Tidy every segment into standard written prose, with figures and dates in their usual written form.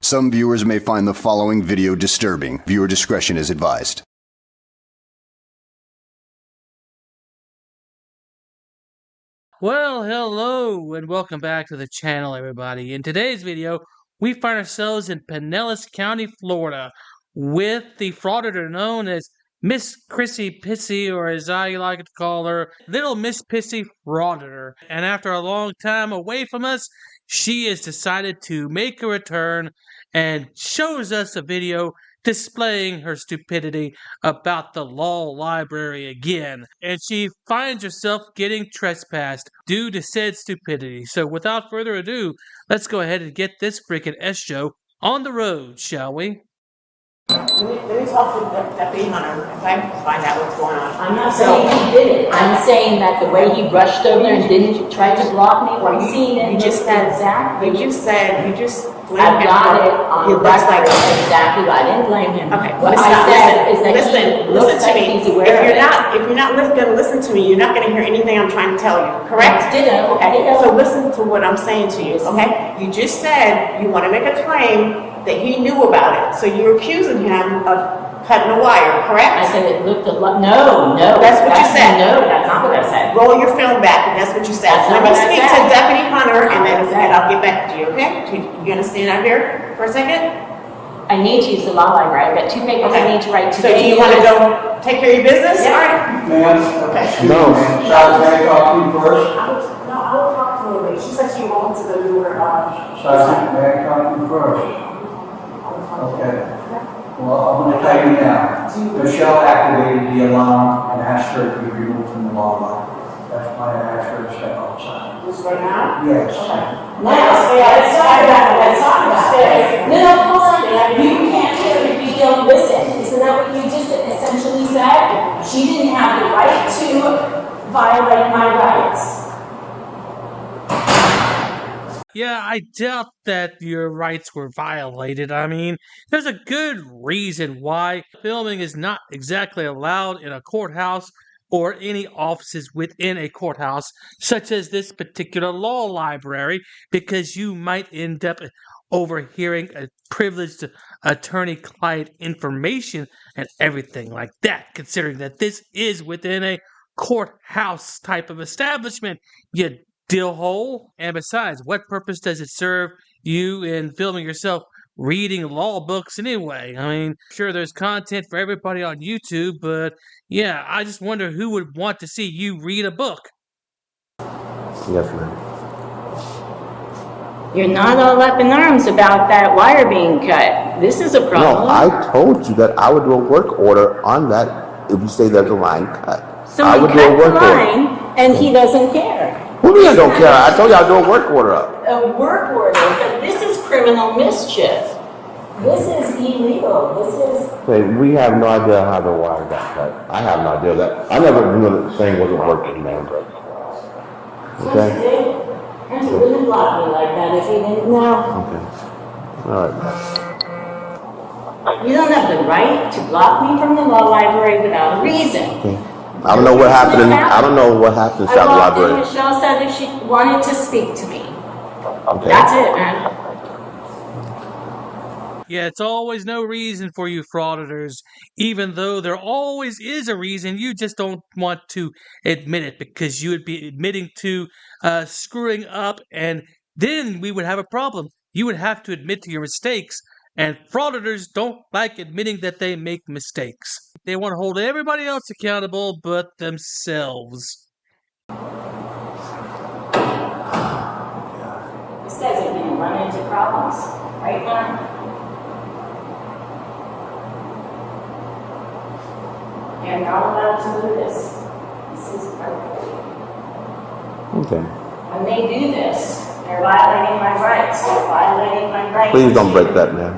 Some viewers may find the following video disturbing. Viewer discretion is advised. Well, hello and welcome back to the channel, everybody. In today's video, we find ourselves in Pinellas County, Florida, with the frauditor known as Miss Chrissy Pissy, or as I like to call her, Little Miss Pissy Frauditor. And after a long time away from us, she has decided to make a return and shows us a video displaying her stupidity about the law library again. And she finds herself getting trespassed due to said stupidity. So without further ado, let's go ahead and get this freaking S-show on the road, shall we? Let me talk to the deputy hunter and find out what's going on. I'm not saying he did it. I'm saying that the way he rushed over there and didn't try to block me from seeing it. You just said exactly. I got it on the record. Exactly. I didn't blame him. Okay. What I said is that listen to me. If you're not going to listen to me, you're not going to hear anything I'm trying to tell you. Correct? Ditto. Okay. So listen to what I'm saying to you. Okay. You just said you want to make a claim that he knew about it. So you're accusing him of cutting a wire, correct? I said it looked a lot. No. That's what you said. No, that's not what I said. Roll your film back, and that's what you said. Let me speak to Deputy Hunter, and then I'll get back to you, okay? You gonna stand out here for a second? I need to use the law library. I've got 2 papers I need to write today. So do you want to go take care of your business? Yeah. All right. Ma'am? Okay. No. Sergeant, may I talk to you first? I will talk to her. She said she wants to do her, Sergeant, may I talk to you first? Okay. Well, I'm going to tell you now. Michelle activated the alarm and asked her to be removed from the law library. That's why I asked her to step outside. just right now? Yes. Now, let's talk about it. No, hold on. You can't hear if you don't listen. Isn't that what you just essentially said? She didn't have the right to violate my rights. Yeah, I doubt that your rights were violated. I mean, there's a good reason why filming is not exactly allowed in a courthouse or any offices within a courthouse, such as this particular law library, because you might end up overhearing a privileged attorney-client information and everything like that, considering that this is within a courthouse type of establishment, you dill hole. And besides, what purpose does it serve you in filming yourself reading law books anyway? I mean, sure, there's content for everybody on YouTube, but yeah, I just wonder who would want to see you read a book. Yes, ma'am. You're not all up in arms about that wire being cut. This is a problem. No, I told you that I would do a work order on that if you say there's a line cut. So I we would cut do a the work line, order. and he doesn't care. Who do you don't care? I told you I'd do a work order up. A work order, but this is criminal mischief. This is illegal. This is... Okay, we have no idea how the wire got cut. I have no idea that. I never knew that the thing wasn't working, man. Okay? And you wouldn't block me like that if you didn't know. Okay. All right. You don't have the right to block me from the law library without a reason. Okay. I don't know what happened. I don't know what happened inside the library. Michelle said if she wanted to speak to me. Okay. That's it, man. Yeah, it's always no reason for you frauditors, even though there always is a reason. You just don't want to admit it because you would be admitting to screwing up, and then we would have a problem. You would have to admit to your mistakes, and frauditors don't like admitting that they make mistakes. They want to hold everybody else accountable but themselves. These guys are going to run into problems, right now. They're not allowed to do this. This is perfect. Okay. When they do this, they're violating my rights. They're violating my rights. Please don't break that, man.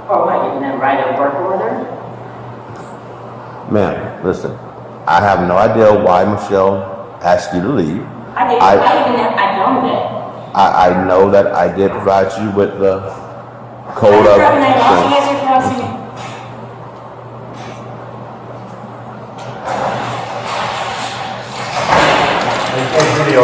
Or what, you're going to write a work order? Ma'am, listen. I have no idea why Michelle asked you to leave. I filmed it. I know that I did provide you with the code of thing.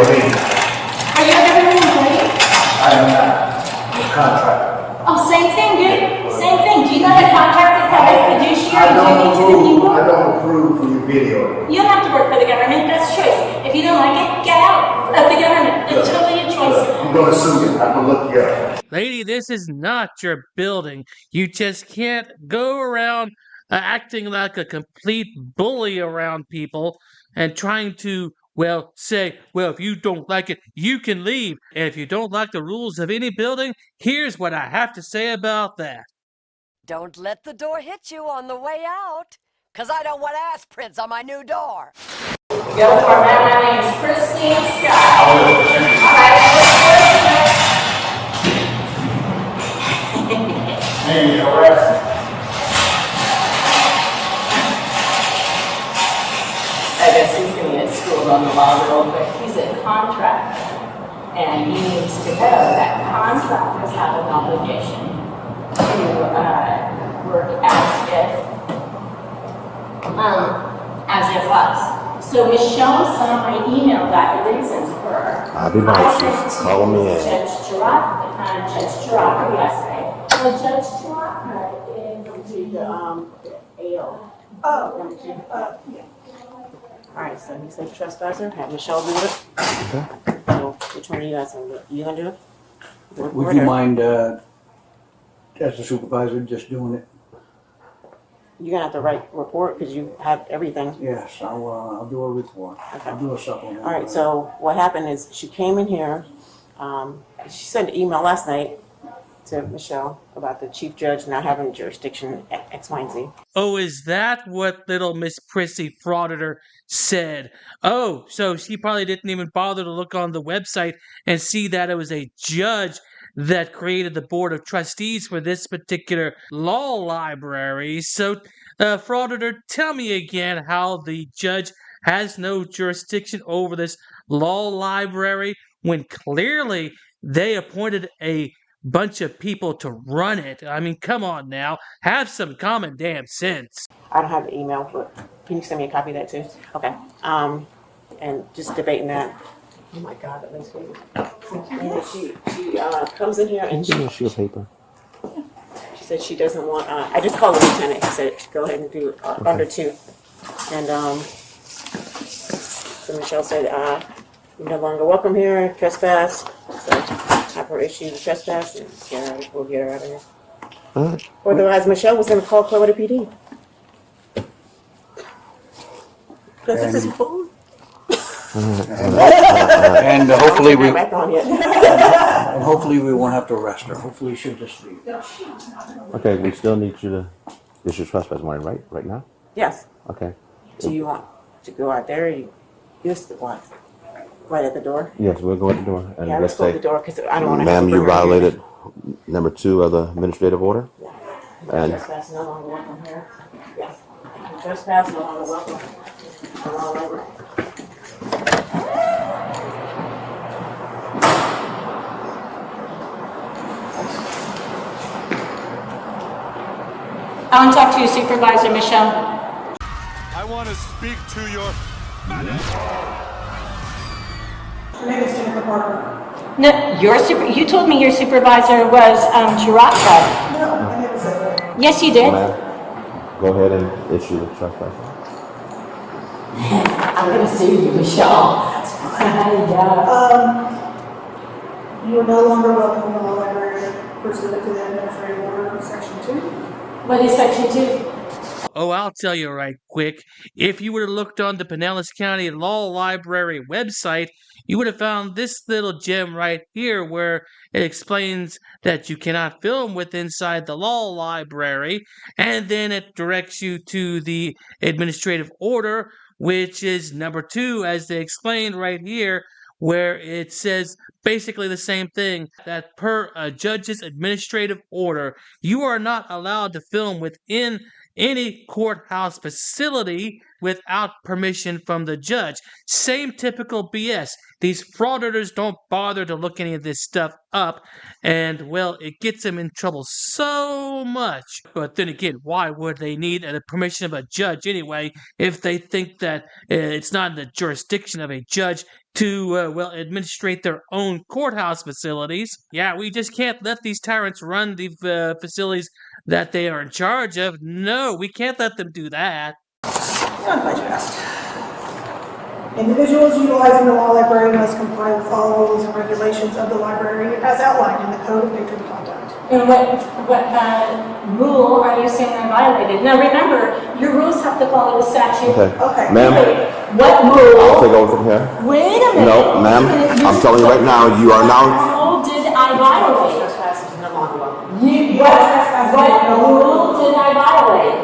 video me. Are you a government employee? I am not. I'm a contractor. Oh, same thing, dude. Same thing. Do you know that contractors have a fiduciary duty to the people? I don't approve when you video. You don't have to work for the government. That's choice. If you don't like it, get out of the government. It's totally a choice. I'm gonna sue you. I'm gonna look you up. Lady, this is not your building. You just can't go around acting like a complete bully around people and trying to, well, say, well, if you don't like it, you can leave. And if you don't like the rules of any building, here's what I have to say about that. Don't let the door hit you on the way out, 'cause I don't want ass prints on my new door. Go for it, man. My name is Christine Scott. All right. Name arrest. I guess he's going to get schooled on the law real quick. He's a contractor, and he needs to know that contractors have an obligation to work as if us. So Michelle saw my email that I did send to her. I'll be nice. Just call me in. Judge Chirac yesterday. So Judge Chirac is the AO. Yeah. All right, so he said trespasser. Have Michelle do it. Okay. So which one are you guys gonna do? You gonna do it? Would you mind, as a supervisor, just doing it? You're gonna have to write report because you have everything. Yes, I'll do a report. Okay. I'll do a supplement. All right, so what happened is she came in here, she sent an email last night to Michelle about the chief judge not having jurisdiction X, Y, and Z. Oh, is that what little Miss Pissy Frauditor said? Oh, so she probably didn't even bother to look on the website and see that it was a judge that created the board of trustees for this particular law library. So, Frauditor, tell me again how the judge has no jurisdiction over this law library when clearly they appointed a bunch of people to run it. I mean, come on now. Have some common damn sense. I don't have the email, but can you send me a copy of that too? Okay. And just debating that. Oh my God, that makes me. Yeah, she comes in here and Give me a sheet of paper. she said she doesn't want. I just called the lieutenant. He said go ahead and do under 2. And so Michelle said you're no longer welcome here. Trespass. So have her issue the trespass and we'll get her out of here. Alright. Otherwise, Michelle was going to call Clearwater PD. Because this is food. And hopefully we, Back on yet. and hopefully we won't have to arrest her. Hopefully she'll just leave. Okay, we still need you to issue trespass warning, right? Right now? Yes. Okay. Do you want to go out there? Or you just what? Right at the door? Yes, we'll go at the door. And Yeah, let's let's go at say, the door because I don't want to. ma'am, you violated number 2 of the administrative order. And Trespass no longer welcome here. Yeah. Trespass no longer welcome. No longer. I want to talk to you, Supervisor Michelle. I want to speak to your manager. My name is Jennifer Parker. No, you told me your supervisor was Chirac. No, I never said that. Yes, you did. ma'am, go ahead and issue the trespass. I'm going to sue you, Michelle. You are no longer welcome in the law library pursuant to the administrative order, section 2. What is section 2? Oh, I'll tell you right quick. If you would have looked on the Pinellas County Law Library website, you would have found this little gem right here where it explains that you cannot film with inside the law library, and then it directs you to the administrative order, which is number 2, as they explained right here, where it says basically the same thing, that per a judge's administrative order, you are not allowed to film within any courthouse facility without permission from the judge. Same typical BS. These frauditors don't bother to look any of this stuff up, and well, it gets them in trouble so much. But then again, why would they need the permission of a judge anyway if they think that it's not in the jurisdiction of a judge to, well, administrate their own courthouse facilities? Yeah, we just can't let these tyrants run the facilities that they are in charge of. No, we can't let them do that. I'm glad you asked. Individuals utilizing the law library must comply with all rules and regulations of the library as outlined in the Code of Patron Conduct. And what rule are you saying I violated? Now remember, your rules have to follow the statute. Okay. Ma'am, What rule? I'll take over from here. Wait a minute. No, ma'am, I'm telling you right now, you are now. What rule did I violate? Trespassed is no longer welcome. What rule did I violate?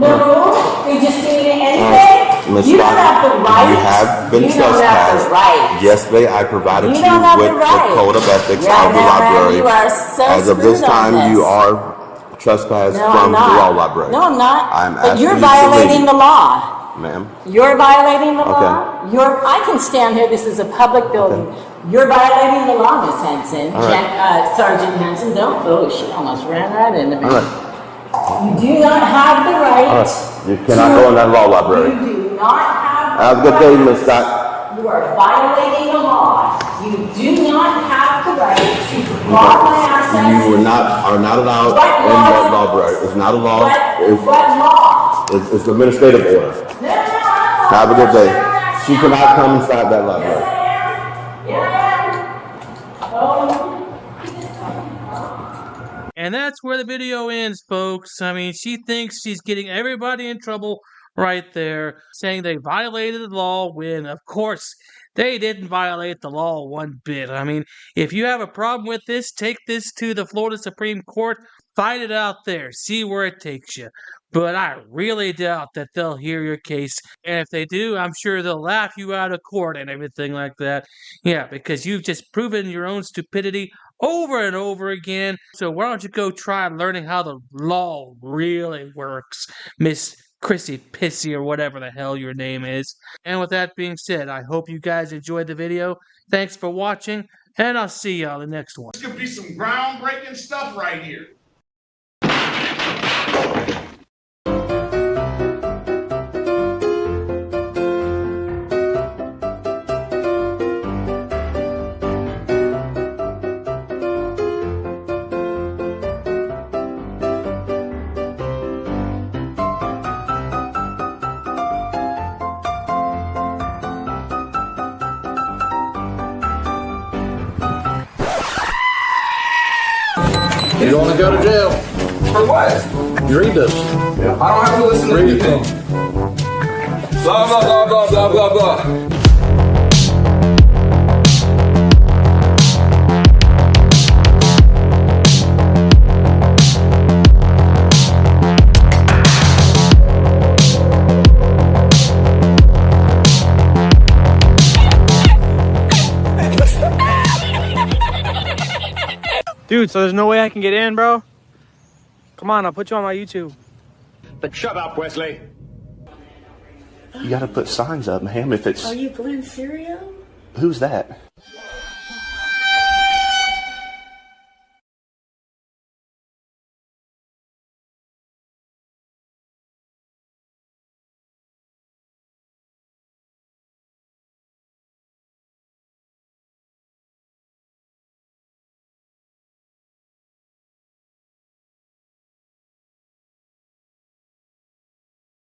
No rule? You just doing it anyway? Ms. You don't have the right. You have been You don't have the trespassed. right. Yesterday, I provided You you don't have with the right. the code of ethics Yeah, of the no, library. you are so As of this screwed on time, you this. are trespassed No, from I'm the not. law library. No, I'm not. I'm But asking you're you to violating leave. the law. Ma'am, You're violating the Okay. law. I can stand here. This is a public building. You're violating the law, Miss Henson. All right. Sergeant Henson, don't. Oh, she almost ran right into me. all right, You do not have the right. all right. You cannot go in that law library. You do not have. Have a the good day, right. Ms. Scott. You are violating the law. You do not have the right to block my access. You are not allowed What in law? that library. It's not a law. What law? It's administrative order. No. Have a good day. She cannot come inside that library. And that's where the video ends, folks. I mean, she thinks she's getting everybody in trouble right there, saying they violated the law when, of course, they didn't violate the law one bit. I mean, if you have a problem with this, take this to the Florida Supreme Court, fight it out there, see where it takes you. But I really doubt that they'll hear your case. And if they do, I'm sure they'll laugh you out of court and everything like that. Yeah, because you've just proven your own stupidity over and over again. So why don't you go try learning how the law really works, Miss Chrissy Pissy or whatever the hell your name is. And with that being said, I hope you guys enjoyed the video. Thanks for watching, and I'll see y'all in the next one. This could be some groundbreaking stuff right here. You don't want to go to jail. For what? You read this. I don't have to listen to Read it to anything. them. Blah, blah, blah, blah, blah, blah, blah. Dude, so there's no way I can get in, bro? Come on, I'll put you on my YouTube. Then shut up, Wesley. You gotta put signs up, ma'am, if it's... Are you Glenn Serio? Who's that?